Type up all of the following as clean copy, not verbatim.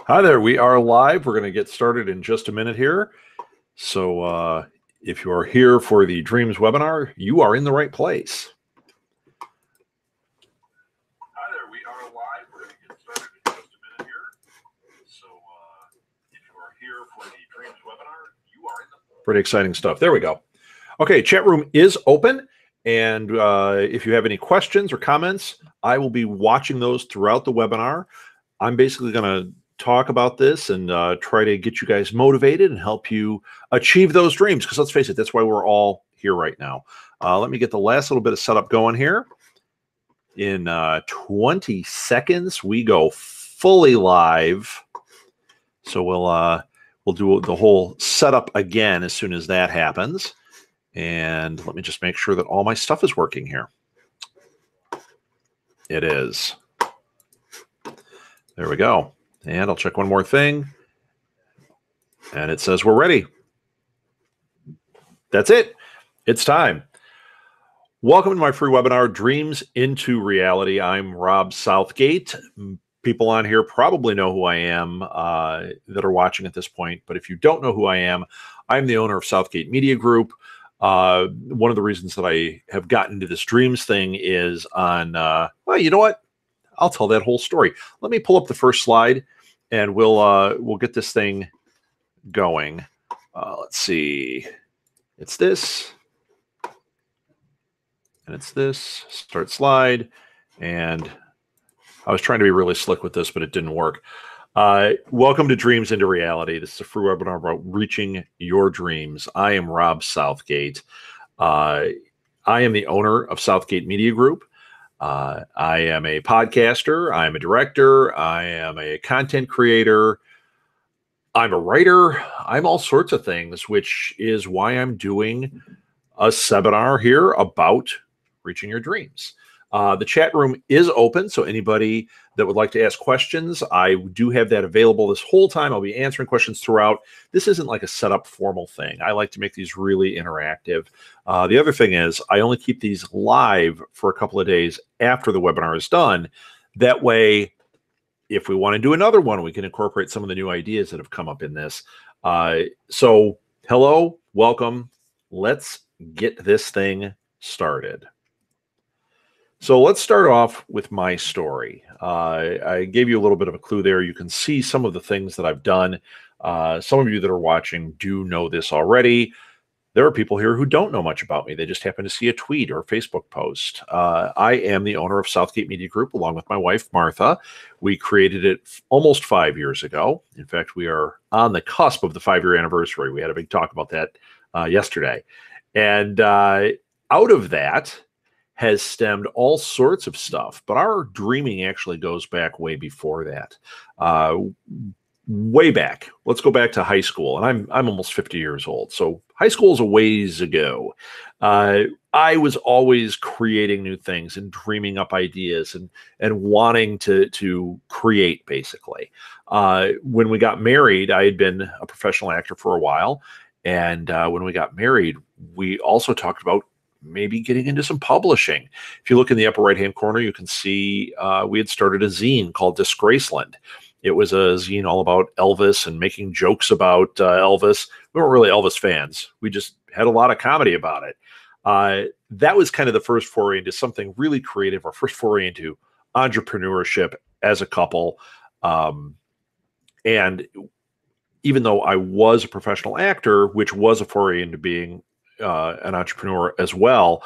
Hi there, we are live. We're going to get started in just a minute here. So if you are here for the Dreams webinar, you are in the right place. Hi there, we are live. We're going to get started in just a minute here. So if you are here for the Dreams webinar, you are in the pretty exciting stuff. There we go. Okay, chat room is open. And if you have any questions or comments, I will be watching those throughout the webinar. I'm basically going to talk about this and try to get you guys motivated and help you achieve those dreams. Because let's face it, that's why we're all here right now. Let me get the last little bit of setup going here. In 20 seconds, we go fully live. So we'll do the whole setup again as soon as that happens. And let me just make sure that all my stuff is working here. It is. There we go. And I'll check one more thing. And it says we're ready. That's it. It's time. Welcome to my free webinar, Dreams into Reality. I'm Rob Southgate. People on here probably know who I am that are watching at this point. But if you don't know who I am, I'm the owner of Southgate Media Group. One of the reasons that I have gotten into this dreams thing is on, well, you know what? I'll tell that whole story. Let me pull up the first slide and we'll get this thing going. Let's see. It's this. And it's this. Start slide. And I was trying to be really slick with this, but it didn't work. Welcome to Dreams into Reality. This is a free webinar about reaching your dreams. I am Rob Southgate. I am the owner of Southgate Media Group. I am a podcaster. I'm a director. I am a content creator. I'm a writer. I'm all sorts of things, which is why I'm doing a seminar here about reaching your dreams. The chat room is open, so anybody that would like to ask questions, I do have that available this whole time. I'll be answering questions throughout. This isn't like a set up formal thing. I like to make these really interactive. The other thing is I only keep these live for a couple of days after the webinar is done. That way, if we want to do another one, we can incorporate some of the new ideas that have come up in this. So hello, welcome. Let's get this thing started. So let's start off with my story. I gave you a little bit of a clue there. You can see some of the things that I've done. Some of you that are watching do know this already. There are people here who don't know much about me. They just happen to see a tweet or a Facebook post. I am the owner of Southgate Media Group along with my wife, Martha. We created it almost 5 years ago. In fact, we are on the cusp of the 5-year anniversary. We had a big talk about that yesterday. And out of that has stemmed all sorts of stuff, but our dreaming actually goes back way before that. Way back. Let's go back to high school, and I'm almost 50 years old, so high school is a ways ago. I was always creating new things and dreaming up ideas and wanting to create, basically. When we got married, I had been a professional actor for a while, and when we got married, we also talked about maybe getting into some publishing. If you look in the upper right-hand corner, you can see we had started a zine called Disgraceland. It was a zine all about Elvis and making jokes about Elvis. We weren't really Elvis fans. We just had a lot of comedy about it. That was kind of the first foray into something really creative, our first foray into entrepreneurship as a couple. And even though I was a professional actor, which was a foray into being an entrepreneur as well,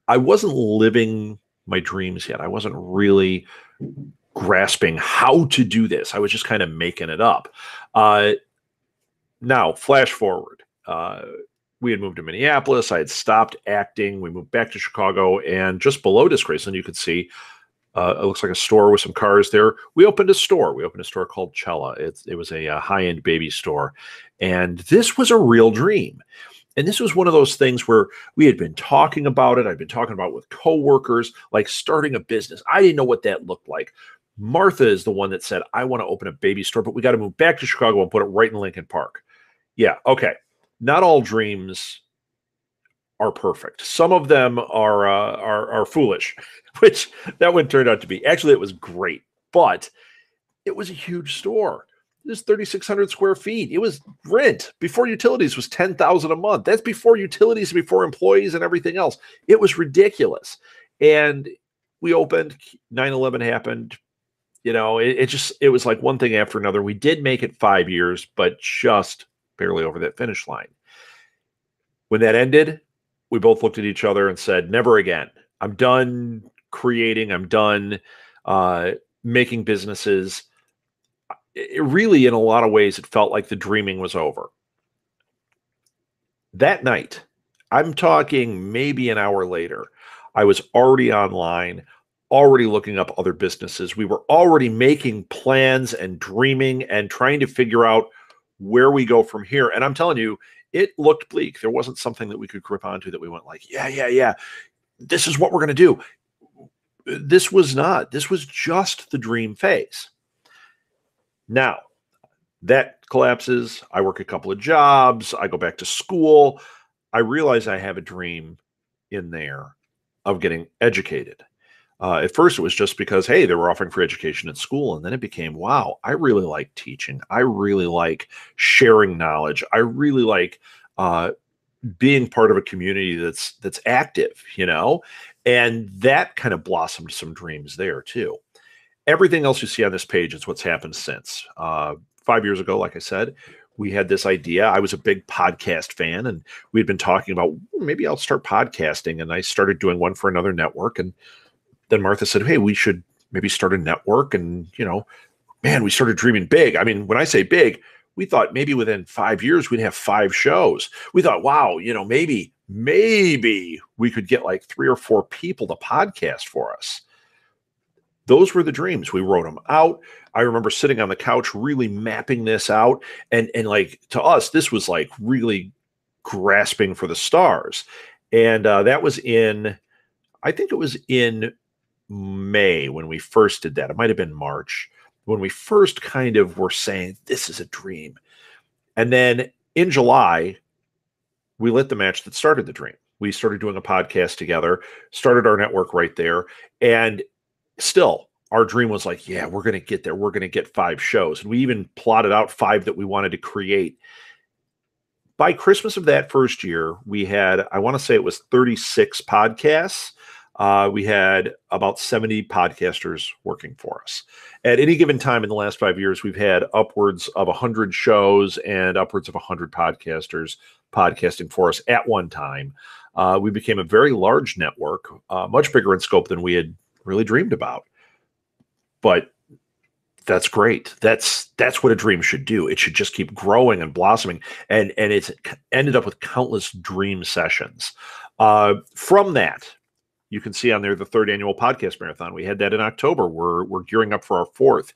I wasn't living my dreams yet. I wasn't really grasping how to do this. I was just kind of making it up. Now, flash forward. We had moved to Minneapolis. I had stopped acting. We moved back to Chicago. And just below Disgraceland, you could see it looks like a store with some cars there. We opened a store. We opened a store called Cella. It was a high-end baby store. And this was a real dream. And this was one of those things where we had been talking about it. I'd been talking about it with coworkers, like starting a business. I didn't know what that looked like. Martha is the one that said, I want to open a baby store, but we got to move back to Chicago and put it right in Lincoln Park. Yeah, okay. Not all dreams are perfect. Some of them are foolish, which that one turned out to be. Actually, it was great. But It was a huge store. It was 3,600 square feet. It was rent before utilities was 10,000 a month. That's before utilities, before employees and everything else. It was ridiculous. And we opened, 9/11 happened. It was like one thing after another. We did make it 5 years, but just barely over that finish line. When that ended, we both looked at each other and said, never again. I'm done creating. I'm done making businesses. It really, in a lot of ways, it felt like the dreaming was over. That night, I'm talking maybe an hour later, I was already online, already looking up other businesses. We were already making plans and dreaming and trying to figure out where we go from here. And I'm telling you, it looked bleak. There wasn't something that we could grip onto that we went like, yeah, this is what we're going to do. This was not. This was just the dream phase. Now, that collapses. I work a couple of jobs. I go back to school. I realize I have a dream in there of getting educated. At first, it was just because, hey, they were offering free education at school. And then it became, wow, I really like teaching. I really like sharing knowledge. I really like being part of a community that's active, and that kind of blossomed some dreams there too. Everything else you see on this page is what's happened since. 5 years ago, like I said, we had this idea. I was a big podcast fan, and we'd been talking about maybe I'll start podcasting. And I started doing one for another network. And then Martha said, hey, we should maybe start a network. And, man, we started dreaming big. I mean, when I say big, we thought maybe within 5 years we'd have 5 shows. We thought, wow, maybe we could get like 3 or 4 people to podcast for us. Those were the dreams. We wrote them out. I remember sitting on the couch, really mapping this out. And like, to us, this was like really grasping for the stars. And that was I think it was in May when we first did that. It might've been March when we first kind of were saying, this is a dream. And then in July, we lit the match that started the dream. We started doing a podcast together, started our network right there. And still, our dream was like, yeah, we're going to get there. We're going to get 5 shows. And we even plotted out 5 that we wanted to create. By Christmas of that first year, we had, I want to say it was 36 podcasts. We had about 70 podcasters working for us. At any given time in the last 5 years, we've had upwards of 100 shows and upwards of 100 podcasters podcasting for us at one time. We became a very large network, much bigger in scope than we had really dreamed about. But that's great. That's what a dream should do. It should just keep growing and blossoming. And it's ended up with countless dream sessions. From that, you can see on there the 3rd annual podcast marathon. We had that in October. We're gearing up for our 4th.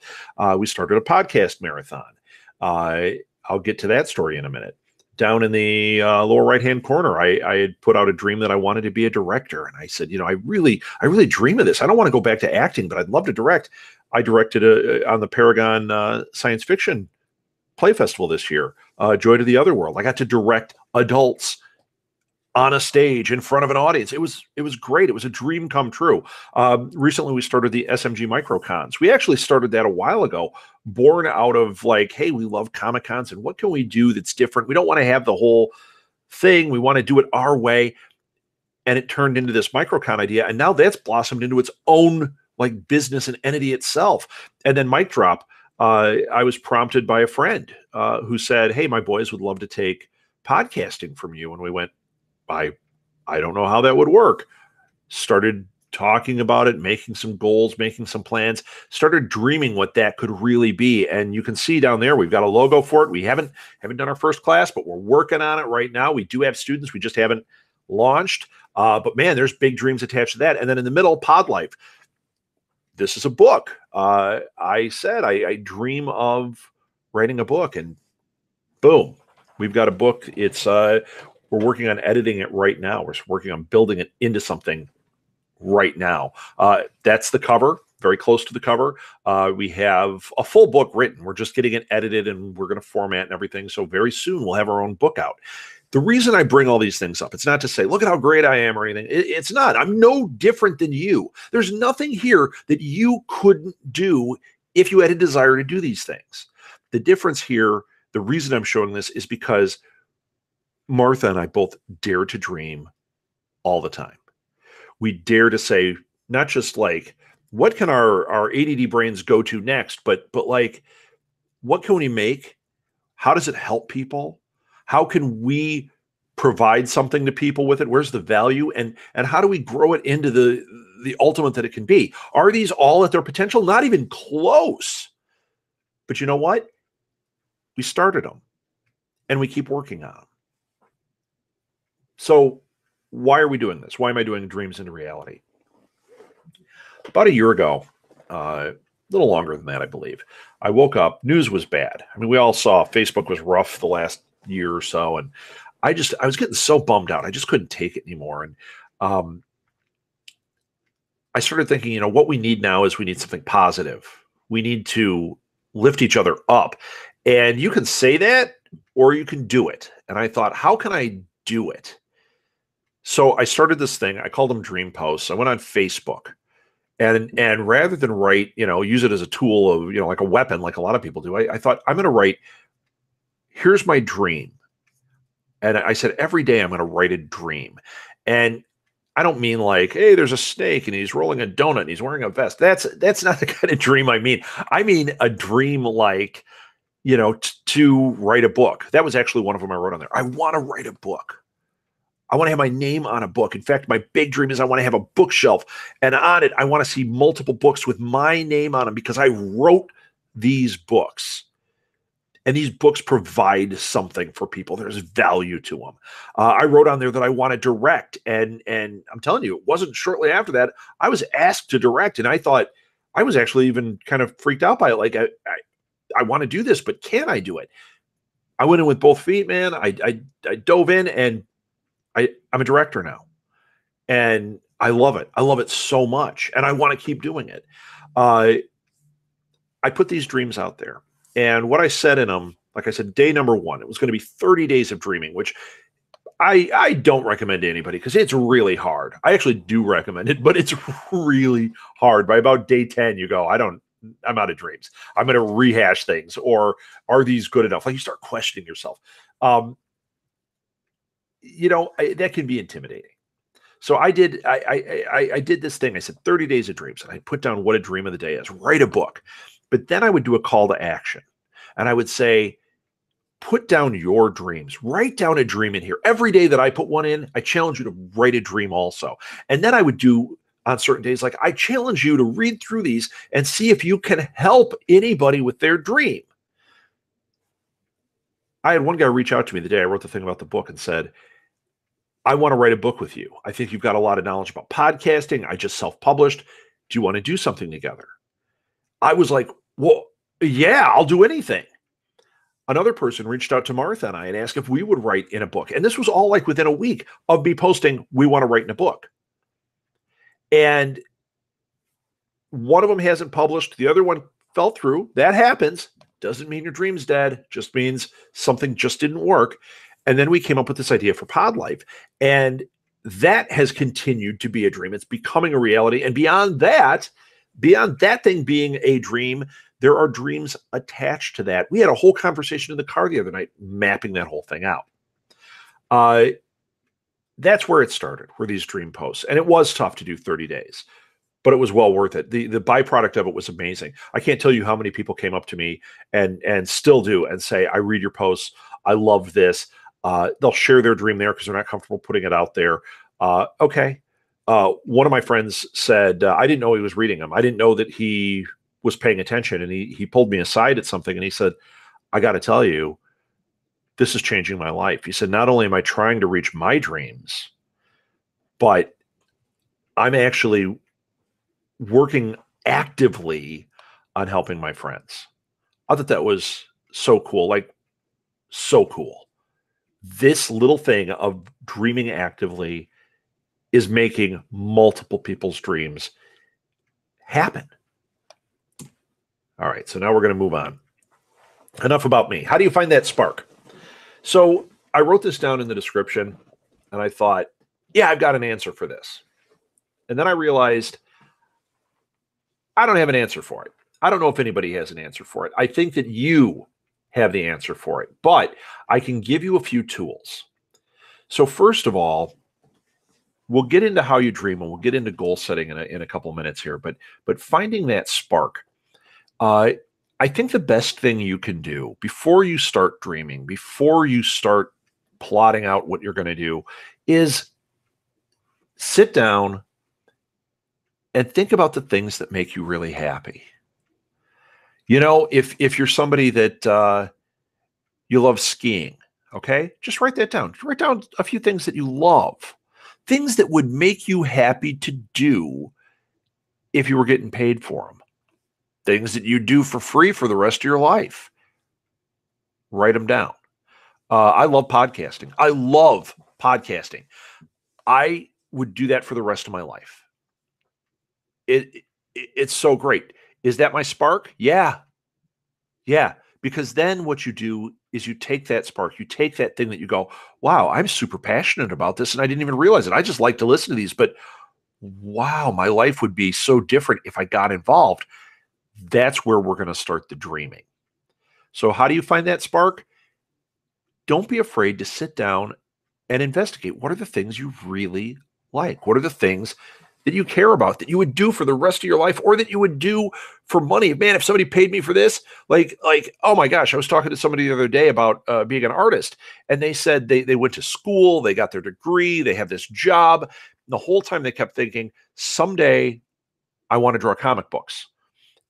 We started a podcast marathon. I'll get to that story in a minute. Down in the lower right-hand corner, I had put out a dream that I wanted to be a director. And I said, I really dream of this. I don't want to go back to acting, but I'd love to direct. I directed on the Paragon Science Fiction Play Festival this year, Joy to the Other World. I got to direct adults on a stage in front of an audience. It was great. It was a dream come true. Recently, we started the SMG Microcons. We actually started that a while ago, born out of like, hey, we love Comic Cons, and what can we do that's different? We don't want to have the whole thing. We want to do it our way. And it turned into this Microcon idea. And now that's blossomed into its own like business and entity itself. And then mic drop, I was prompted by a friend who said, hey, my boys would love to take podcasting from you. And we went, I don't know how that would work. Started talking about it, making some goals, making some plans, started dreaming what that could really be. And you can see down there, we've got a logo for it. We haven't done our first class, but we're working on it right now. We do have students. We just haven't launched. But man, there's big dreams attached to that. And then in the middle, Pod Life. This is a book. I said I dream of writing a book, and boom, we've got a book. It's we're working on editing it right now. We're working on building it into something right now. That's the cover, very close to the cover. We have a full book written. We're just getting it edited, and we're going to format and everything. So very soon we'll have our own book out. The reason I bring all these things up, it's not to say, look at how great I am or anything. It's not. I'm no different than you. There's nothing here that you couldn't do if you had a desire to do these things. The difference here, the reason I'm showing this is because Martha and I both dare to dream all the time. We dare to say, not just like, what can our ADD brains go to next, but like, what can we make? How does it help people? How can we provide something to people with it? Where's the value? And how do we grow it into the ultimate that it can be? Are these all at their potential? Not even close. But you know what? We started them and we keep working on them. So why are we doing this? Why am I doing Dreams into Reality? About a year ago, a little longer than that, I believe, I woke up, news was bad. I mean, we all saw Facebook was rough the last year or so. And I was getting so bummed out. I just couldn't take it anymore. And I started thinking, what we need now is we need something positive. We need to lift each other up. And you can say that or you can do it. And I thought, how can I do it? So I started this thing. I called them dream posts. I went on Facebook. And rather than write, use it as a tool of, like a weapon, like a lot of people do, I thought, I'm going to write, here's my dream. And I said, every day I'm going to write a dream. And I don't mean like, hey, there's a snake and he's rolling a donut and he's wearing a vest. That's not the kind of dream I mean. I mean a dream like, to write a book. That was actually one of them I wrote on there. I want to write a book. I want to have my name on a book. In fact, my big dream is I want to have a bookshelf. And on it, I want to see multiple books with my name on them because I wrote these books. And these books provide something for people. There's value to them. I wrote on there that I want to direct. And I'm telling you, it wasn't shortly after that, I was asked to direct. And I thought, I was actually even kind of freaked out by it. Like, I want to do this, but can I do it? I went in with both feet, man. I dove in and I'm a director now. And I love it. I love it so much. And I want to keep doing it. I put these dreams out there. And what I said in them, like I said, day number 1, it was going to be 30 days of dreaming, which I don't recommend to anybody because it's really hard. I actually do recommend it, but it's really hard. By about day 10, you go, I'm out of dreams. I'm going to rehash things, or are these good enough? Like you start questioning yourself. That can be intimidating. So I did this thing. I said 30 days of dreams, and I put down what a dream of the day is. Write a book. But then I would do a call to action, and I would say, put down your dreams. Write down a dream in here. Every day that I put one in, I challenge you to write a dream also. And then I would do on certain days, like I challenge you to read through these and see if you can help anybody with their dream. I had one guy reach out to me the day I wrote the thing about the book and said, I want to write a book with you. I think you've got a lot of knowledge about podcasting. I just self-published. Do you want to do something together? I was like, well, yeah, I'll do anything. Another person reached out to Martha and I and asked if we would write in a book. And this was all like within a week of me posting, we want to write in a book. And one of them hasn't published. The other one fell through. That happens. Doesn't mean your dream's dead. Just means something just didn't work. And then we came up with this idea for Pod Life. And that has continued to be a dream. It's becoming a reality. And beyond that thing being a dream, there are dreams attached to that. We had a whole conversation in the car the other night, mapping that whole thing out. That's where it started, were these dream posts. And it was tough to do 30 days, but it was well worth it. The byproduct of it was amazing. I can't tell you how many people came up to me and still do and say, I read your posts. I love this. They'll share their dream there because they're not comfortable putting it out there. Okay. One of my friends said, I didn't know he was reading them. I didn't know that he was paying attention. And he pulled me aside at something and he said, I got to tell you, this is changing my life. He said, not only am I trying to reach my dreams, but I'm actually working actively on helping my friends. I thought that was so cool. Like, so cool. This little thing of dreaming actively is making multiple people's dreams happen. All right, so now we're going to move on. Enough about me. How do you find that spark? So I wrote this down in the description, and I thought, yeah, I've got an answer for this. And then I realized I don't have an answer for it. I don't know if anybody has an answer for it. I think that you have the answer for it, but I can give you a few tools. So first of all, we'll get into how you dream and we'll get into goal setting in a couple of minutes here, but finding that spark. Uh, I think the best thing you can do before you start dreaming, before you start plotting out what you're going to do, is sit down and think about the things that make you really happy. You know, if you're somebody that you love skiing, okay, just write that down. Write down a few things that you love, things that would make you happy to do if you were getting paid for them, things that you do for free for the rest of your life. Write them down. I love podcasting. I love podcasting. I would do that for the rest of my life. It's so great. Is that my spark? Yeah. Yeah. Because then what you do is you take that spark, you take that thing that you go, wow, I'm super passionate about this and I didn't even realize it. I just like to listen to these, but wow, my life would be so different if I got involved. That's where we're going to start the dreaming. So how do you find that spark? Don't be afraid to sit down and investigate. What are the things you really like? What are the things that you care about, that you would do for the rest of your life, or that you would do for money? Man, if somebody paid me for this, like, oh my gosh, I was talking to somebody the other day about being an artist, and they said they went to school, they got their degree, they have this job. And the whole time they kept thinking, someday I want to draw comic books.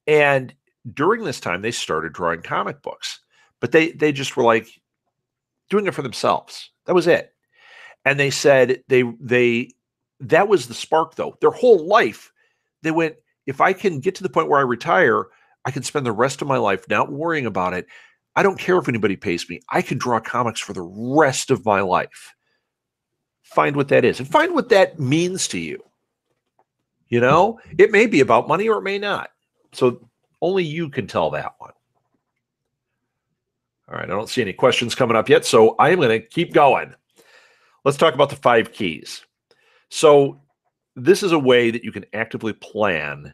And during this time, they started drawing comic books, but they just were like doing it for themselves. That was it. And they said that was the spark, though. Their whole life, they went, if I can get to the point where I retire, I can spend the rest of my life not worrying about it. I don't care if anybody pays me. I can draw comics for the rest of my life. Find what that is and find what that means to you. You know, it may be about money or it may not. So only you can tell that one. All right, I don't see any questions coming up yet, so I am going to keep going. Let's talk about the 5 keys. So this is a way that you can actively plan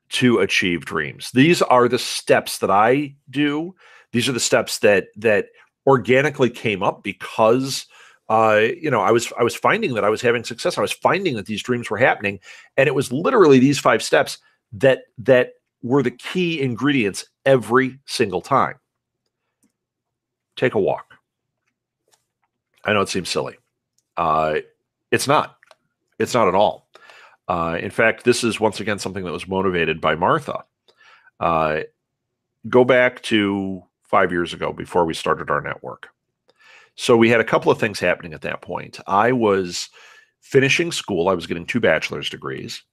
to achieve dreams. These are the steps that I do. These are the steps that organically came up because I was finding that I was having success. I was finding that these dreams were happening, and it was literally these 5 steps that were the key ingredients every single time. Take a walk. I know it seems silly. It's not. It's not at all. In fact, this is once again something that was motivated by Martha. Go back to 5 years ago before we started our network. So we had a couple of things happening at that point. I was finishing school. I was getting 2 bachelor's degrees,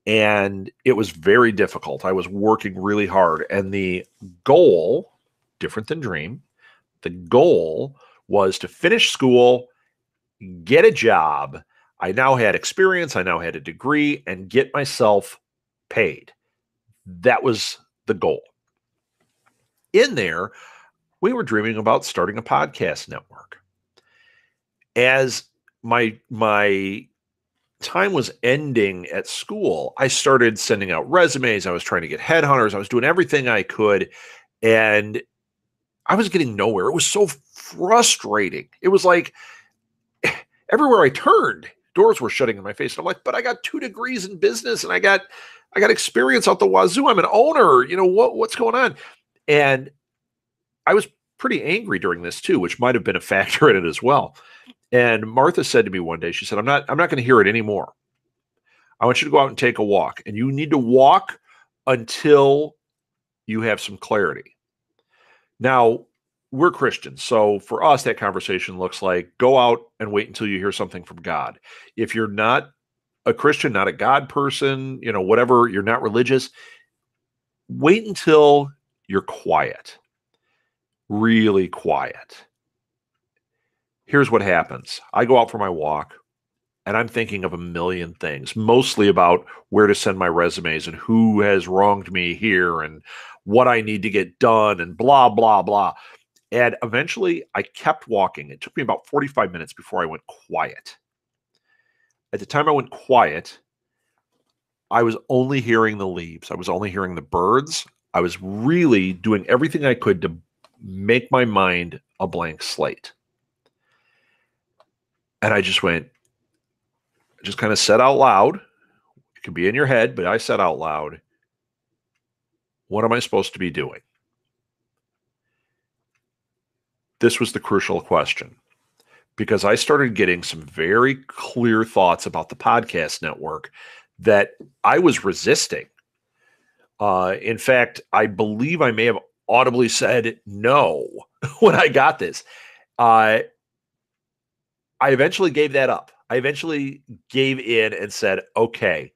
and it was very difficult. I was working really hard, and the goal, different than dream, the goal was to finish school, get a job. I now had experience. I now had a degree, and get myself paid. That was the goal. In there, we were dreaming about starting a podcast network. As my time was ending at school, I started sending out resumes. I was trying to get headhunters. I was doing everything I could, and I was getting nowhere. It was so frustrating. It was like everywhere I turned, doors were shutting in my face. And I'm like, but I got 2 degrees in business, and I got experience out the wazoo. I'm an owner. You know, what's going on? And I was pretty angry during this too, which might have been a factor in it as well. And Martha said to me one day, she said, I'm not going to hear it anymore. I want you to go out and take a walk, and you need to walk until you have some clarity. Now, we're Christians, so for us, that conversation looks like go out and wait until you hear something from God. If you're not a Christian, not a God person, you know, whatever, you're not religious, wait until you're quiet, really quiet. Here's what happens. I go out for my walk, and I'm thinking of a million things, mostly about where to send my resumes and who has wronged me here and what I need to get done and blah, blah, blah. And eventually I kept walking. It took me about 45 minutes before I went quiet. At the time I went quiet, I was only hearing the leaves. I was only hearing the birds. I was really doing everything I could to make my mind a blank slate. And I just kind of said out loud, it could be in your head, but I said out loud, what am I supposed to be doing? This was the crucial question, because I started getting some very clear thoughts about the podcast network that I was resisting. In fact, I believe I may have audibly said no when I got this. I eventually gave that up. I eventually gave in and said, okay,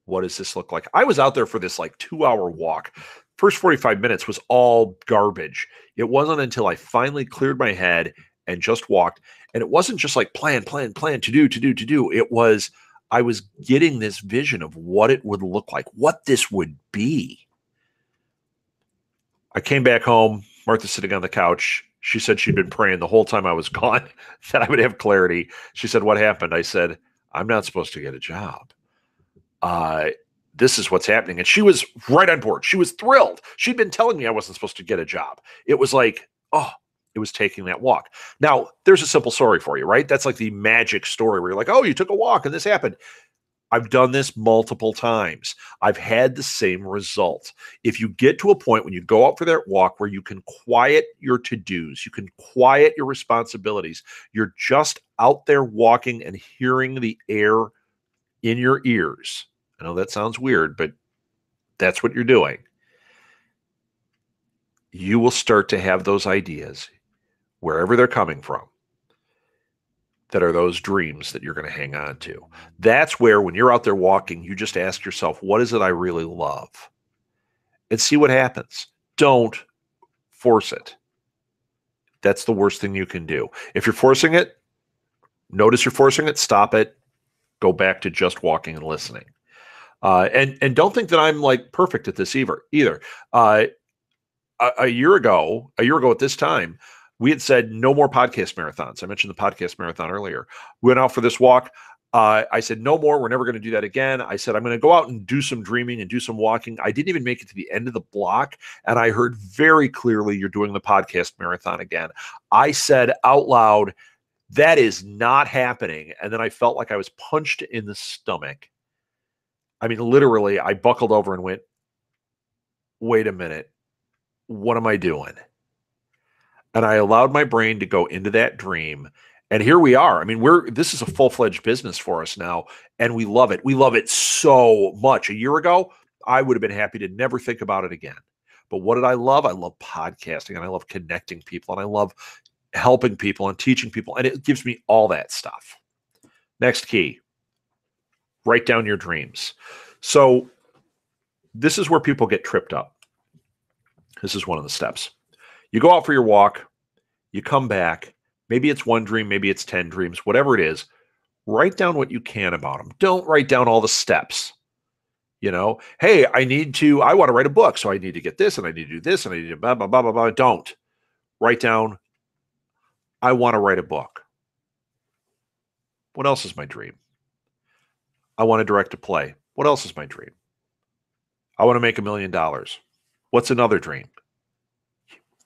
what does this look like? I was out there for this like 2-hour walk. First 45 minutes was all garbage. It wasn't until I finally cleared my head and just walked. And it wasn't just like plan, to do. It was, I was getting this vision of what it would look like, what this would be. I came back home, Martha's sitting on the couch. She said she'd been praying the whole time I was gone that I would have clarity. She said, what happened? I said, I'm not supposed to get a job. This is what's happening. And she was right on board. She was thrilled. She'd been telling me I wasn't supposed to get a job. It was like, oh, it was taking that walk. Now, there's a simple story for you, right? That's like the magic story where you're like, oh, you took a walk and this happened. I've done this multiple times. I've had the same result. If you get to a point when you go out for that walk where you can quiet your to-dos, you can quiet your responsibilities, you're just out there walking and hearing the air in your ears. I know that sounds weird, but that's what you're doing. You will start to have those ideas, wherever they're coming from, that are those dreams that you're going to hang on to. That's where, when you're out there walking, you just ask yourself, what is it I really love? And see what happens. Don't force it. That's the worst thing you can do. If you're forcing it, notice you're forcing it, stop it, go back to just walking and listening. And don't think that I'm like perfect at this either. A year ago at this time, we had said no more podcast marathons. I mentioned the podcast marathon earlier. We went out for this walk. I said, no more. We're never going to do that again. I said, I'm going to go out and do some dreaming and do some walking. I didn't even make it to the end of the block. And I heard very clearly, you're doing the podcast marathon again. I said out loud, that is not happening. And then I felt like I was punched in the stomach. I mean, literally, I buckled over and went, wait a minute. What am I doing? And I allowed my brain to go into that dream. And here we are. I mean, this is a full-fledged business for us now, and we love it. We love it so much. A year ago, I would have been happy to never think about it again. But what did I love? I love podcasting, and I love connecting people, and I love helping people and teaching people, and it gives me all that stuff. Next key, write down your dreams. So this is where people get tripped up. This is one of the steps. You go out for your walk, you come back, maybe it's one dream, maybe it's 10 dreams, whatever it is, write down what you can about them. Don't write down all the steps. You know, hey, I want to write a book, so I need to get this, and I need to do this, and I need to blah, blah, blah, blah, blah. Don't. Write down, I want to write a book. What else is my dream? I want to direct a play. What else is my dream? I want to make $1 million. What's another dream?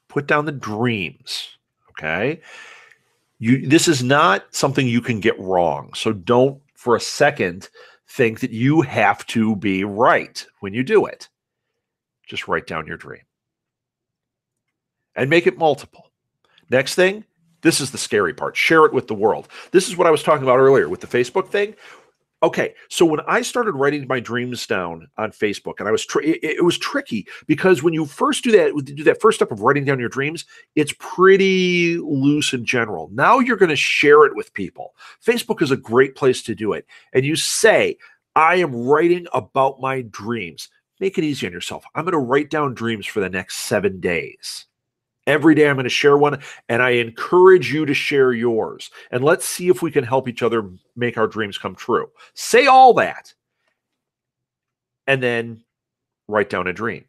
Put down the dreams, okay? This is not something you can get wrong. So don't for a second think that you have to be right when you do it. Just write down your dream and make it multiple. Next thing, this is the scary part. Share it with the world. This is what I was talking about earlier with the Facebook thing. Okay, so when I started writing my dreams down on Facebook, and it was tricky because when you first do that first step of writing down your dreams, it's pretty loose and general. Now you're going to share it with people. Facebook is a great place to do it. And you say, I am writing about my dreams. Make it easy on yourself. I'm going to write down dreams for the next 7 days. Every day I'm going to share one, and I encourage you to share yours. And let's see if we can help each other make our dreams come true. Say all that, and then write down a dream.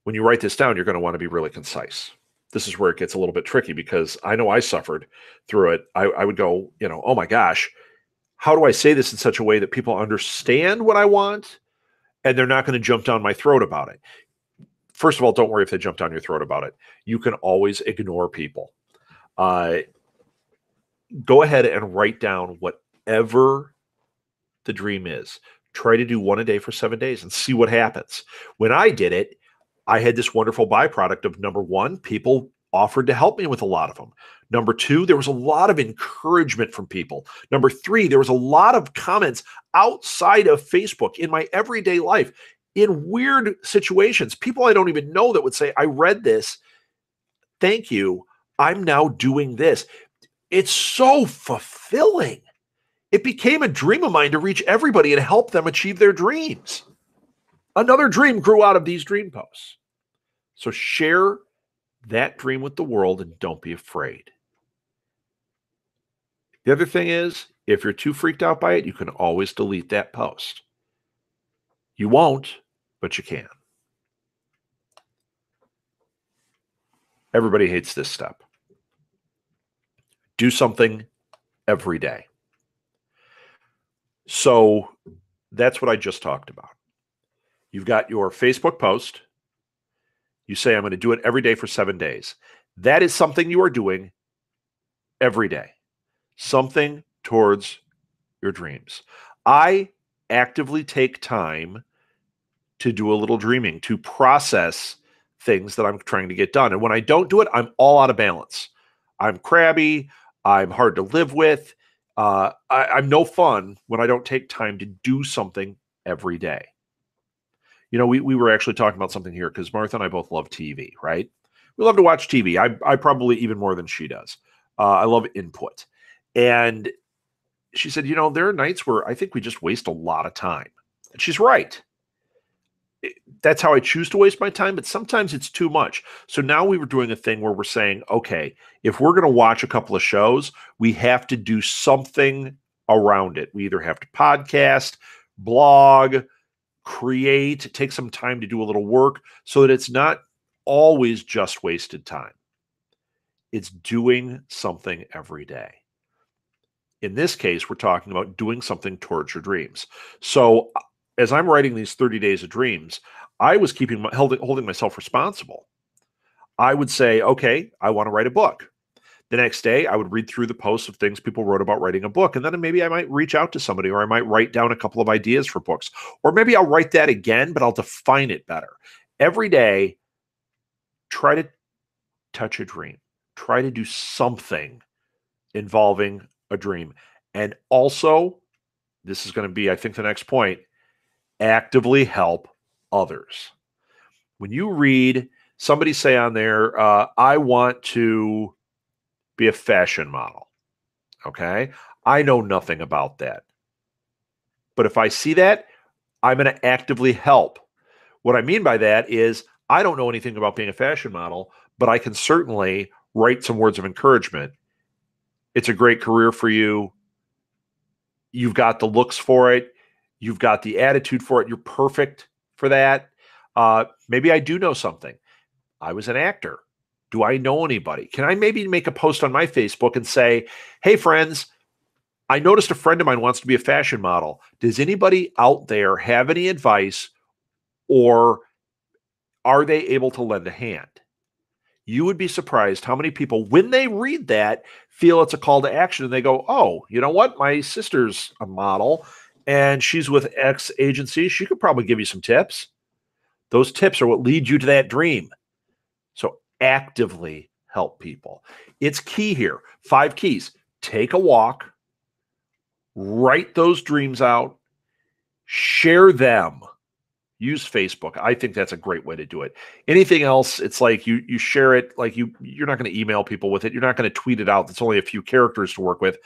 When you write this down, you're going to want to be really concise. This is where it gets a little bit tricky because I know I suffered through it. I would go, oh my gosh, how do I say this in such a way that people understand what I want and they're not going to jump down my throat about it? First of all, don't worry if they jump down your throat about it. You can always ignore people. Go ahead and write down whatever the dream is. Try to do one a day for 7 days and see what happens. When I did it, I had this wonderful byproduct of, number one, people offered to help me with a lot of them. Number two, there was a lot of encouragement from people. Number three, there was a lot of comments outside of Facebook in my everyday life in weird situations. People I don't even know that would say, I read this. Thank you. I'm now doing this. It's so fulfilling. It became a dream of mine to reach everybody and help them achieve their dreams. Another dream grew out of these dream posts. So share that dream with the world and don't be afraid. The other thing is, if you're too freaked out by it, you can always delete that post. You won't, but you can. Everybody hates this step. Do something every day. So that's what I just talked about. You've got your Facebook post. You say, I'm going to do it every day for 7 days. That is something you are doing every day. Something towards your dreams. I actively take time to do a little dreaming, to process things that I'm trying to get done. And when I don't do it, I'm all out of balance. I'm crabby. I'm hard to live with. I'm no fun when I don't take time to do something every day. You know, we were actually talking about something here because Martha and I both love TV, right? We love to watch TV. I probably even more than she does. I love input. And she said, you know, there are nights where I think we just waste a lot of time. And she's right. That's how I choose to waste my time, but sometimes it's too much. So now we were doing a thing where we're saying, okay, if we're going to watch a couple of shows, we have to do something around it. We either have to podcast, blog, create, take some time to do a little work so that it's not always just wasted time. It's doing something every day. In this case, we're talking about doing something towards your dreams. So as I'm writing these 30 days of dreams, I was holding myself responsible. I would say, okay, I want to write a book. The next day, I would read through the posts of things people wrote about writing a book. And then maybe I might reach out to somebody, or I might write down a couple of ideas for books. Or maybe I'll write that again, but I'll define it better. Every day, try to touch a dream. Try to do something involving a dream. And also, this is going to be, I think, the next point, actively help others. When you read somebody say on there, I want to be a fashion model. Okay. I know nothing about that. But if I see that, I'm going to actively help. What I mean by that is I don't know anything about being a fashion model, but I can certainly write some words of encouragement. It's a great career for you. You've got the looks for it. You've got the attitude for it. You're perfect for that. Maybe I do know something. I was an actor. Do I know anybody? Can I maybe make a post on my Facebook and say, hey, friends, I noticed a friend of mine wants to be a fashion model. Does anybody out there have any advice, or are they able to lend a hand? You would be surprised how many people, when they read that, feel it's a call to action and they go, oh, you know what? My sister's a model and she's with X agency. She could probably give you some tips. Those tips are what lead you to that dream. So actively help people. It's key here. 5 keys. Take a walk. Write those dreams out. Share them. Use Facebook. I think that's a great way to do it. Anything else, it's like you share it, like you're not going to email people with it. You're not going to tweet it out. That's only a few characters to work with.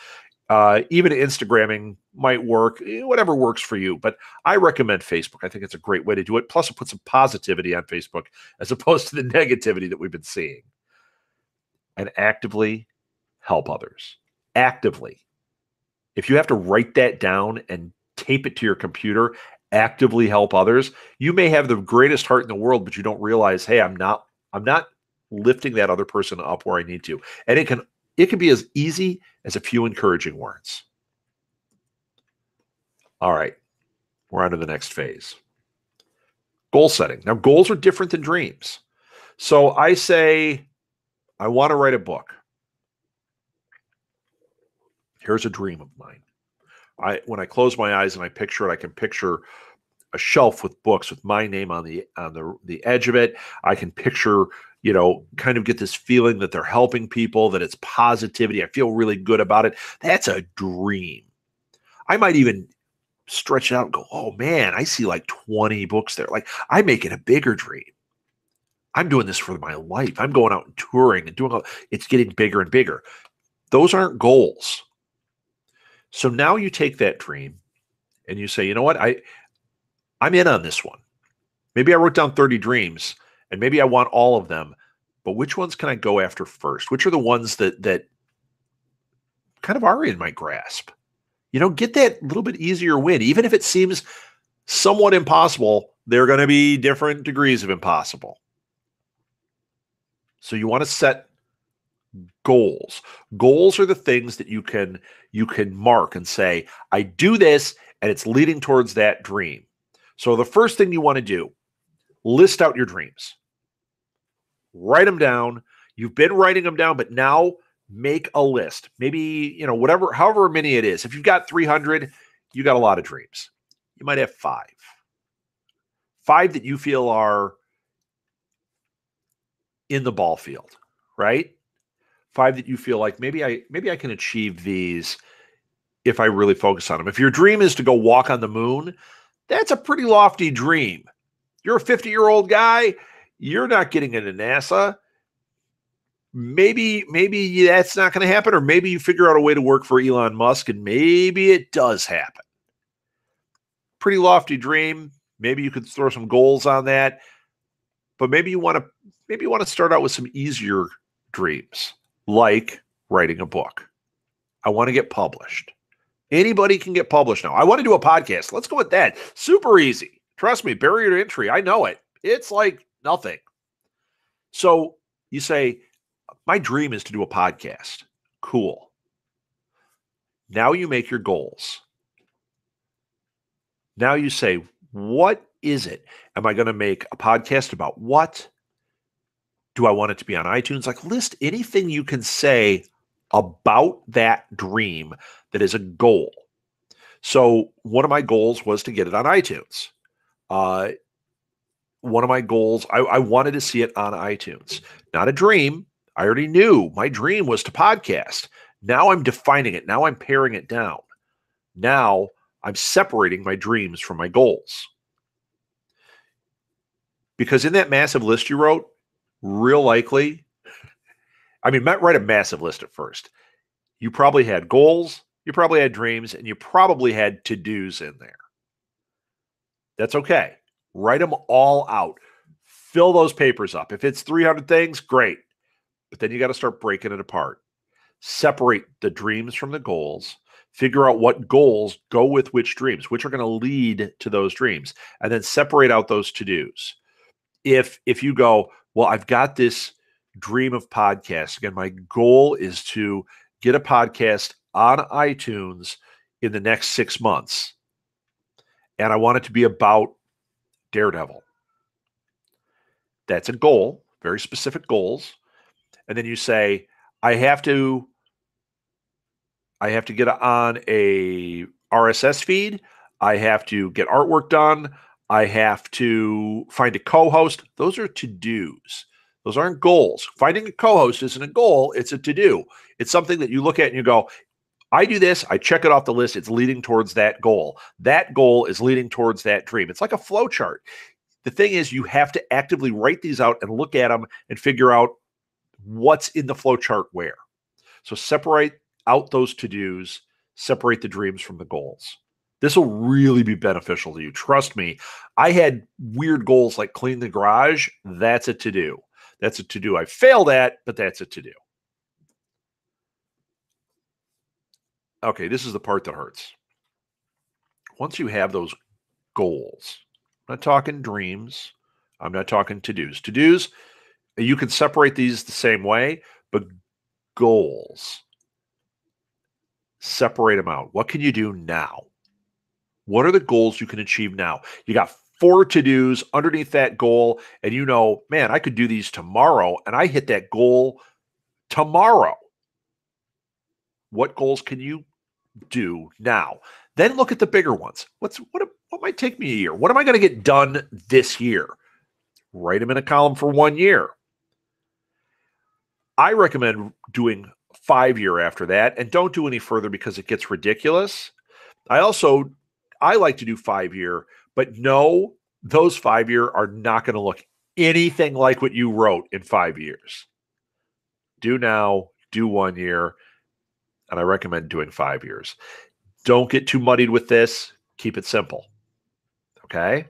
Even Instagramming might work, whatever works for you. But I recommend Facebook. I think it's a great way to do it. Plus, it puts some positivity on Facebook as opposed to the negativity that we've been seeing. And actively help others. Actively. If you have to write that down and tape it to your computer, actively help others. You may have the greatest heart in the world, but you don't realize, hey, I'm not lifting that other person up where I need to. And it can be as easy as a few encouraging words. All right, we're on to the next phase. Goal setting. Now, goals are different than dreams. So I say, I want to write a book. Here's a dream of mine. When I close my eyes and I picture it, I can picture a shelf with books with my name on the edge of it. I can picture, kind of get this feeling that they're helping people, that it's positivity. I feel really good about it. That's a dream. I might even stretch it out and go, oh man, I see like 20 books there. Like I make it a bigger dream. I'm doing this for my life. I'm going out and touring and it's getting bigger and bigger. Those aren't goals. So now you take that dream and you say, you know what? I'm in on this one. Maybe I wrote down 30 dreams and maybe I want all of them, but which ones can I go after first? Which are the ones that kind of are in my grasp? Get that little bit easier win. Even if it seems somewhat impossible, there are going to be different degrees of impossible. So you want to set goals. Goals are the things that you can mark and say, I do this and it's leading towards that dream. So the first thing you want to do, list out your dreams. Write them down. You've been writing them down, but now make a list. Maybe, however many it is. If you've got 300, you got a lot of dreams. You might have 5. 5 that you feel are in the ball field, right? 5 that you feel like maybe I can achieve these if I really focus on them. If your dream is to go walk on the moon, that's a pretty lofty dream. You're a 50-year-old guy. You're not getting into NASA. Maybe that's not going to happen, or maybe you figure out a way to work for Elon Musk, and maybe it does happen. Pretty lofty dream. Maybe you could throw some goals on that, but maybe you want to start out with some easier dreams, like writing a book. I want to get published. Anybody can get published now. I want to do a podcast. Let's go with that. Super easy. Trust me, barrier to entry. I know it. It's like nothing. So you say, my dream is to do a podcast. Cool. Now you make your goals. Now you say, what is it? Am I going to make a podcast about what? Do I want it to be on iTunes? Like, list anything you can say about that dream that is a goal. So one of my goals was to get it on iTunes. One of my goals, I wanted to see it on iTunes. Not a dream. I already knew my dream was to podcast. Now I'm defining it. Now I'm paring it down. Now I'm separating my dreams from my goals. Because in that massive list you wrote, real likely, write a massive list at first. You probably had goals, you probably had dreams, and you probably had to-dos in there. That's okay. Write them all out. Fill those papers up. If it's 300 things, great. But then you got to start breaking it apart. Separate the dreams from the goals. Figure out what goals go with which dreams, which are going to lead to those dreams, and then separate out those to-dos. If you go, well, I've got this dream of podcasts. Again, my goal is to get a podcast on iTunes in the next 6 months. And I want it to be about Daredevil. That's a goal, very specific goals. And then you say, I have to get on a RSS feed. I have to get artwork done. I have to find a co-host. Those are to-dos. Those aren't goals. Finding a co-host isn't a goal. It's a to-do. It's something that you look at and you go, I do this. I check it off the list. It's leading towards that goal. That goal is leading towards that dream. It's like a flow chart. The thing is, you have to actively write these out and look at them and figure out what's in the flow chart where. So separate out those to-dos, separate the dreams from the goals. This will really be beneficial to you. Trust me. I had weird goals like clean the garage. That's a to-do. That's a to-do I failed at, but that's a to-do. Okay, this is the part that hurts. Once you have those goals, I'm not talking dreams. I'm not talking to-dos. To-dos, you can separate these the same way, but goals, separate them out. What can you do now? What are the goals you can achieve now? You got 4 to-dos underneath that goal, and you know, man, I could do these tomorrow, and I hit that goal tomorrow. What goals can you do now? Then look at the bigger ones. What might take me a year? What am I going to get done this year? Write them in a column for 1 year. I recommend doing 5-year after that, and don't do any further because it gets ridiculous. I like to do 5-year, but no, those 5-year are not going to look anything like what you wrote in 5 years. Do now, do 1 year, and I recommend doing 5 years. Don't get too muddied with this. Keep it simple. Okay?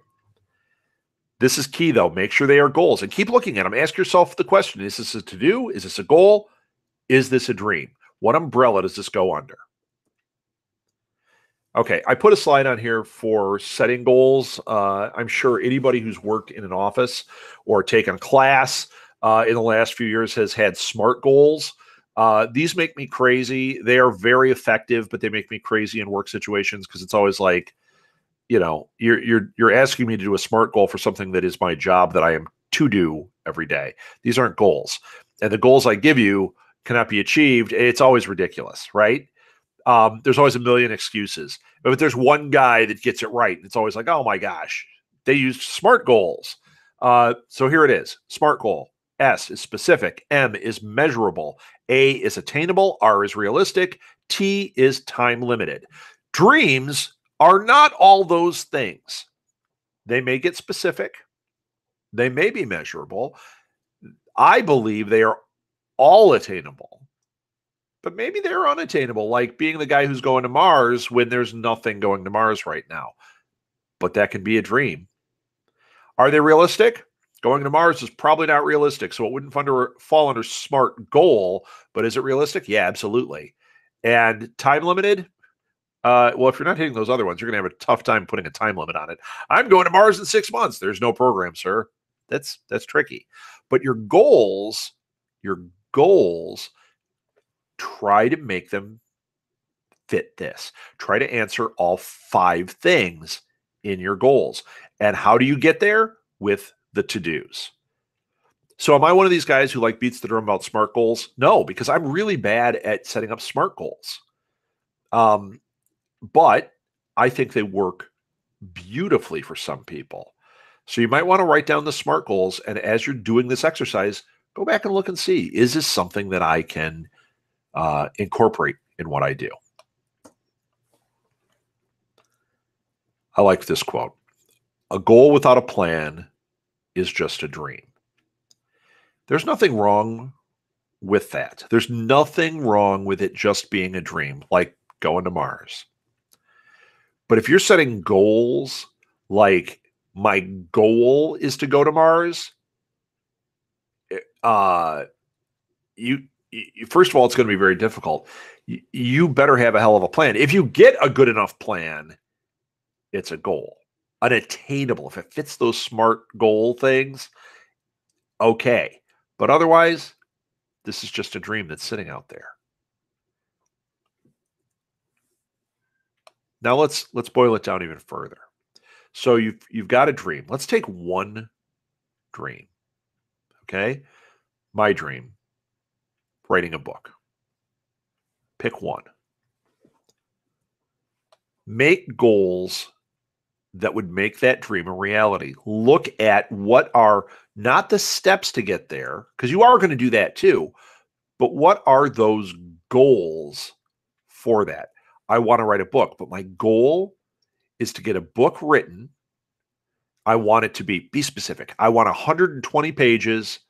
This is key, though. Make sure they are goals and keep looking at them. Ask yourself the question, is this a to-do? Is this a goal? Is this a dream? What umbrella does this go under? Okay, I put a slide on here for setting goals. I'm sure anybody who's worked in an office or taken a class in the last few years has had SMART goals. These make me crazy. They are very effective, but they make me crazy in work situations because it's always like, you know, you're asking me to do a SMART goal for something that is my job that I am to do every day. These aren't goals, and the goals I give you cannot be achieved. It's always ridiculous, right? There's always a million excuses, but there's one guy that gets it right. It's always like, oh my gosh, they used SMART goals. So here it is. SMART goal. S is specific. M is measurable. A is attainable. R is realistic. T is time limited. Dreams are not all those things. They may get specific. They may be measurable. I believe they are all attainable. But maybe they're unattainable, like being the guy who's going to Mars when there's nothing going to Mars right now. But that can be a dream. Are they realistic? Going to Mars is probably not realistic, so it wouldn't fall under SMART goal. But is it realistic? Yeah, absolutely. And time limited? Well, if you're not hitting those other ones, you're going to have a tough time putting a time limit on it. I'm going to Mars in 6 months. There's no program, sir. That's tricky. But your goals, try to make them fit this. Try to answer all 5 things in your goals. And how do you get there? With the to-dos. So am I one of these guys who like beats the drum about SMART goals? No, because I'm really bad at setting up SMART goals. But I think they work beautifully for some people. So you might want to write down the SMART goals. And as you're doing this exercise, go back and look and see, is this something that I can incorporate in what I do? I like this quote. A goal without a plan is just a dream. There's nothing wrong with that. There's nothing wrong with it just being a dream, like going to Mars. But if you're setting goals like my goal is to go to Mars, you first of all, it's going to be very difficult. You better have a hell of a plan. If you get a good enough plan, it's a goal, unattainable. If it fits those SMART goal things, okay. But otherwise, this is just a dream that's sitting out there. Now let's boil it down even further. So you've got a dream. Let's take one dream. Okay? My dream, writing a book. Pick one. Make goals that would make that dream a reality. Look at what are not the steps to get there, because you are going to do that too, but what are those goals for that? I want to write a book, but my goal is to get a book written. I want it to be specific. I want 120 pages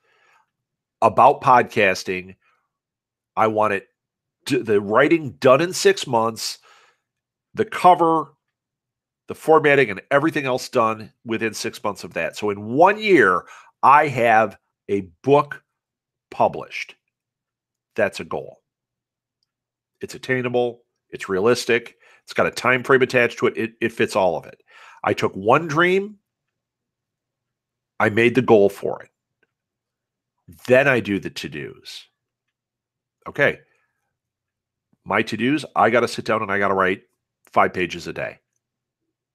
about podcasting. I want it the writing done in 6 months, the cover, the formatting, and everything else done within 6 months of that. So in 1 year, I have a book published. That's a goal. It's attainable. It's realistic. It's got a time frame attached to it. It fits all of it. I took one dream. I made the goal for it. Then I do the to-dos. Okay. My to-dos, I got to sit down and I got to write 5 pages a day.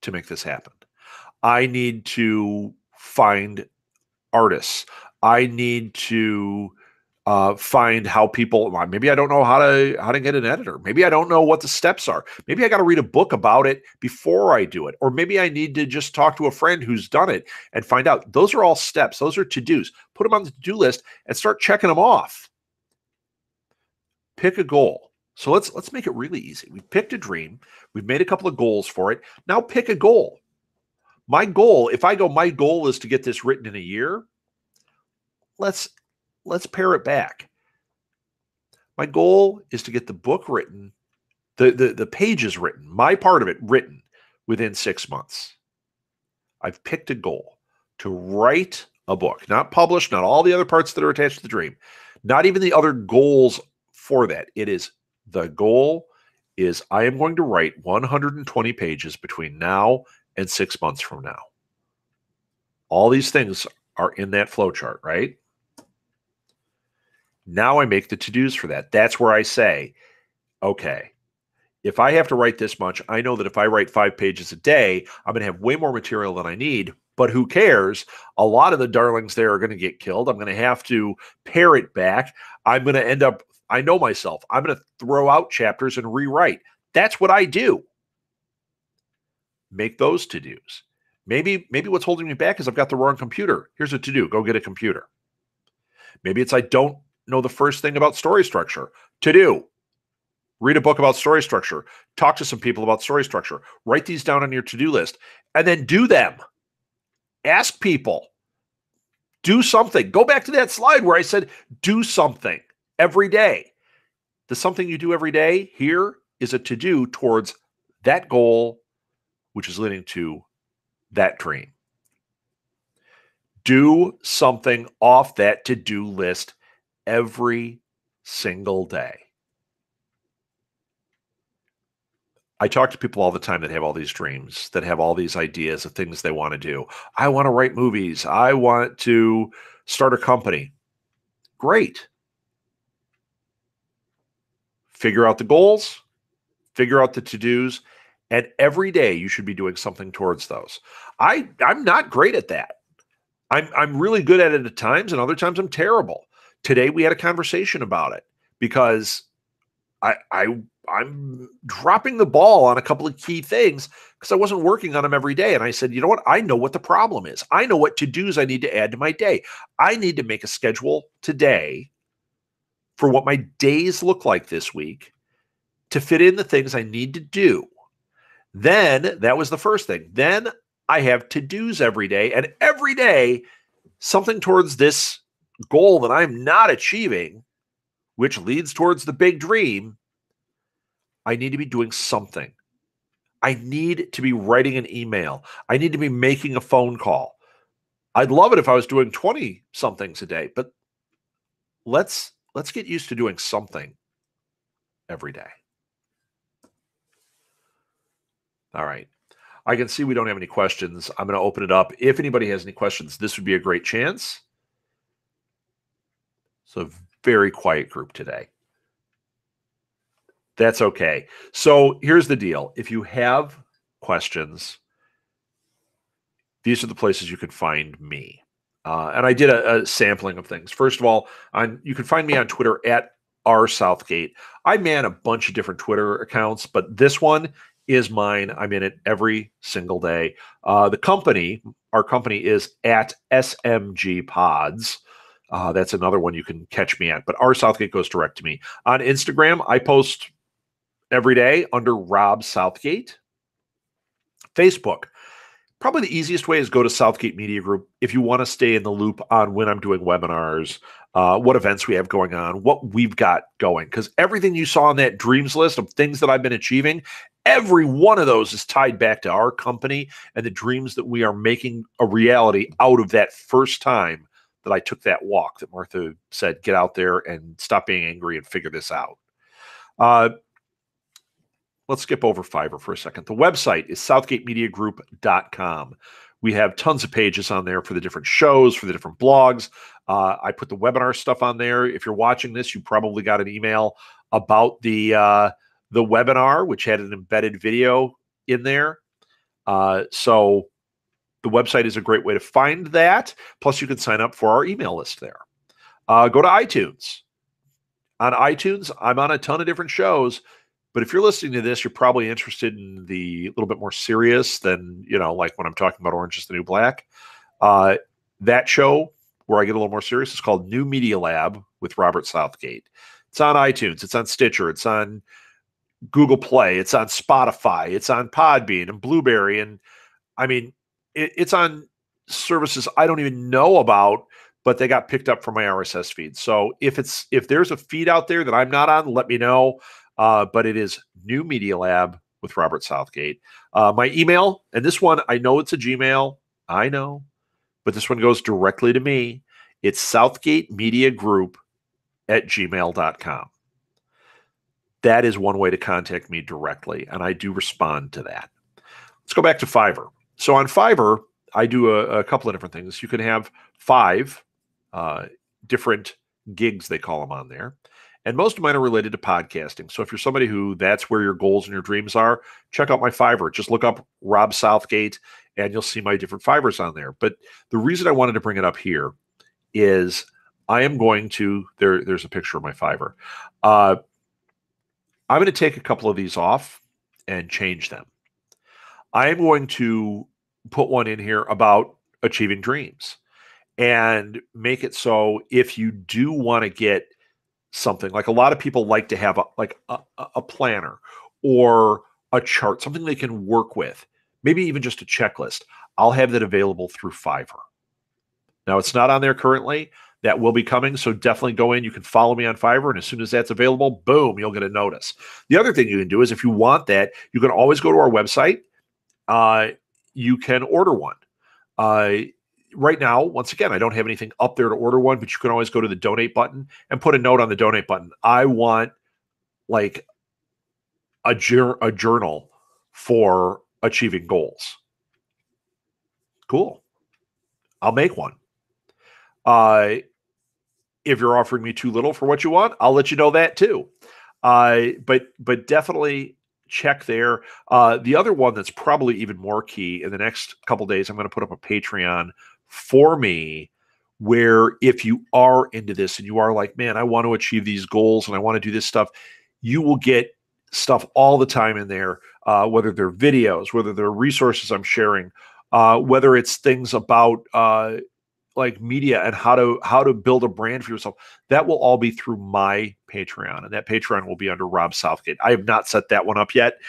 to make this happen. I need to find artists. I need to find how people. Maybe I don't know how to get an editor. Maybe I don't know what the steps are. Maybe I got to read a book about it before I do it, or maybe I need to just talk to a friend who's done it and find out. Those are all steps. Those are to-dos. Put them on the to-do list and start checking them off. Pick a goal. So let's make it really easy. We've picked a dream. We've made a couple of goals for it. Now pick a goal. My goal, if I go, my goal is to get this written in a year. Let's pare it back. My goal is to get the book written, the pages written, my part of it written within 6 months. I've picked a goal to write a book, not publish, not all the other parts that are attached to the dream, not even the other goals for that. It is the goal is I am going to write 120 pages between now and 6 months from now. All these things are in that flow chart, right? Now I make the to-dos for that. That's where I say, okay, if I have to write this much, I know that if I write 5 pages a day, I'm going to have way more material than I need, but who cares? A lot of the darlings there are going to get killed. I'm going to have to pare it back. I'm going to end up, I know myself, I'm going to throw out chapters and rewrite. That's what I do. Make those to-dos. Maybe what's holding me back is I've got the wrong computer. Here's a to-do. Go get a computer. Maybe it's I don't know the first thing about story structure. To-do. Read a book about story structure. Talk to some people about story structure. Write these down on your to-do list and then do them. Ask people. Do something. Go back to that slide where I said do something every day. The something you do every day here is a to-do towards that goal, which is leading to that dream. Do something off that to-do list every single day. I talk to people all the time that have all these dreams, that have all these ideas of things they want to do. I want to write movies. I want to start a company. Great. Figure out the goals, figure out the to-dos, and every day you should be doing something towards those. I'm not great at that. I'm really good at it at times, and other times I'm terrible. Today we had a conversation about it because I'm dropping the ball on a couple of key things because I wasn't working on them every day. And I said, you know what? I know what the problem is. I know what to-dos I need to add to my day. I need to make a schedule today for what my days look like this week to fit in the things I need to do. Then that was the first thing. Then I have to-dos every day, and every day something towards this goal that I'm not achieving, which leads towards the big dream. I need to be doing something. I need to be writing an email. I need to be making a phone call. I'd love it if I was doing 20 somethings a day, but let's get used to doing something every day. All right. I can see we don't have any questions. I'm going to open it up. If anybody has any questions, this would be a great chance. It's a very quiet group today. That's okay. So here's the deal. If you have questions, these are the places you can find me. And I did a sampling of things. First of all, you can find me on Twitter at @rsouthgate. I man a bunch of different Twitter accounts, but this one is mine. I'm in it every single day. Our company is at SMG Pods. That's another one you can catch me at. But @Southgate goes direct to me. On Instagram, I post every day under Rob Southgate. Facebook. Probably the easiest way is go to Southgate Media Group if you want to stay in the loop on when I'm doing webinars, what events we have going on, what we've got going. Because everything you saw on that dreams list of things that I've been achieving, every one of those is tied back to our company and the dreams that we are making a reality out of that first time that I took that walk that Martha said, get out there and stop being angry and figure this out. Let's skip over Fiverr for a second. The website is southgatemediagroup.com. We have tons of pages on there for the different shows, for the different blogs. I put the webinar stuff on there. If you're watching this, you probably got an email about the webinar, which had an embedded video in there. So the website is a great way to find that. Plus, you can sign up for our email list there. Go to iTunes. On iTunes, I'm on a ton of different shows. But if you're listening to this, you're probably interested in the little bit more serious than, like when I'm talking about Orange is the New Black. That show where I get a little more serious is called New Media Lab with Robert Southgate. It's on iTunes. It's on Stitcher. It's on Google Play. It's on Spotify. It's on Podbean and Blueberry. And I mean, it's on services I don't even know about, but they got picked up from my RSS feed. So if there's a feed out there that I'm not on, let me know. But it is New Media Lab with Robert Southgate. My email, and this one, I know it's a Gmail. I know. But this one goes directly to me. It's southgatemediagroup@gmail.com. That is one way to contact me directly, and I do respond to that. Let's go back to Fiverr. So on Fiverr, I do a couple of different things. You can have 5 different gigs, they call them on there. And most of mine are related to podcasting. So if you're somebody who that's where your goals and your dreams are, check out my Fiverr. Just look up Rob Southgate and you'll see my different Fiverrs on there. But the reason I wanted to bring it up here is I am going to, there's a picture of my Fiverr. I'm going to take a couple of these off and change them. I am going to put one in here about achieving dreams and make it so if you do want to get something, like a lot of people like to have a planner or a chart, something they can work with, maybe even just a checklist. I'll have that available through Fiverr. Now, it's not on there currently. That will be coming, so definitely go in. You can follow me on Fiverr, and as soon as that's available, boom, you'll get a notice. The other thing you can do is if you want that, you can always go to our website. You can order one. Right now, once again, I don't have anything up there to order one, but you can always go to the donate button and put a note on the donate button. I want like a journal for achieving goals. Cool. I'll make one. If you're offering me too little for what you want, I'll let you know that too. But definitely check there. The other one that's probably even more key in the next couple of days, I'm going to put up a Patreon for me where if you are into this and you are like, man, I want to achieve these goals and I want to do this stuff, you will get stuff all the time in there, whether they're videos, whether they're resources I'm sharing, whether it's things about like media and how to build a brand for yourself. That will all be through my Patreon, and that Patreon will be under Rob Southgate. I have not set that one up yet,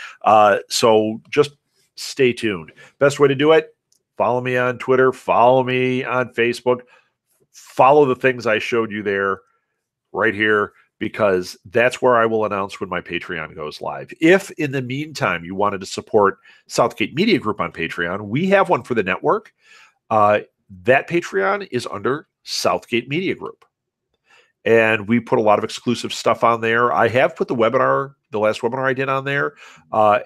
so just stay tuned. Best way to do it, follow me on Twitter, follow me on Facebook, follow the things I showed you there right here, because that's where I will announce when my Patreon goes live. If in the meantime you wanted to support Southgate Media Group on Patreon, we have one for the network. That Patreon is under Southgate Media Group. And we put a lot of exclusive stuff on there. I have put the last webinar I did on there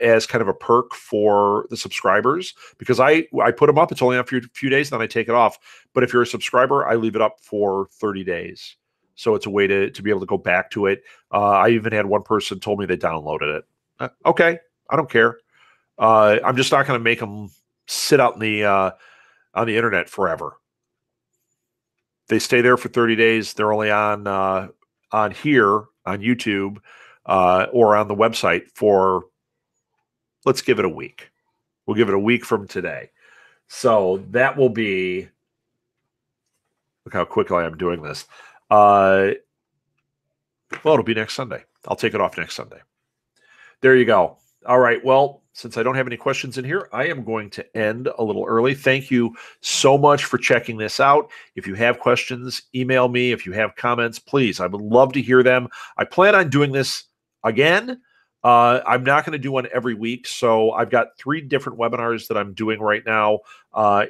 as kind of a perk for the subscribers, because I put them up. It's only after a few days, then I take it off. But if you're a subscriber, I leave it up for 30 days. So it's a way to be able to go back to it. I even had one person told me they downloaded it. Okay, I don't care. I'm just not going to make them sit out on the internet forever. They stay there for 30 days. They're only on here on YouTube or on the website for, let's give it a week. We'll give it a week from today. So that will be, look how quickly I'm doing this. Well, it'll be next Sunday. I'll take it off next Sunday. There you go. All right. Well, since I don't have any questions in here, I am going to end a little early. Thank you so much for checking this out. If you have questions, email me. If you have comments, please, I would love to hear them. I plan on doing this again. I'm not going to do one every week. So I've got 3 different webinars that I'm doing right now.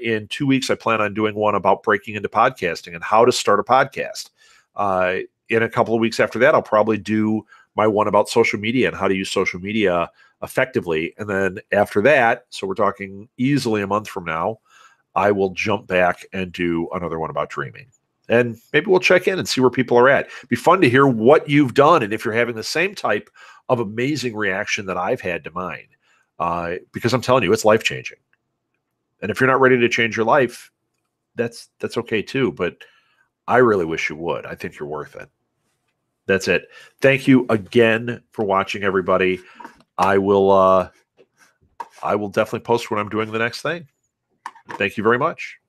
In 2 weeks, I plan on doing one about breaking into podcasting and how to start a podcast. In a couple of weeks after that, I'll probably do my one about social media and how to use social media effectively. And then after that, so we're talking easily a month from now, I will jump back and do another one about dreaming. And maybe we'll check in and see where people are at. It'd be fun to hear what you've done and if you're having the same type of amazing reaction that I've had to mine. Because I'm telling you, it's life-changing. And if you're not ready to change your life, that's okay too. But I really wish you would. I think you're worth it. That's it. Thank you again for watching, everybody. I will definitely post when I'm doing the next thing. Thank you very much.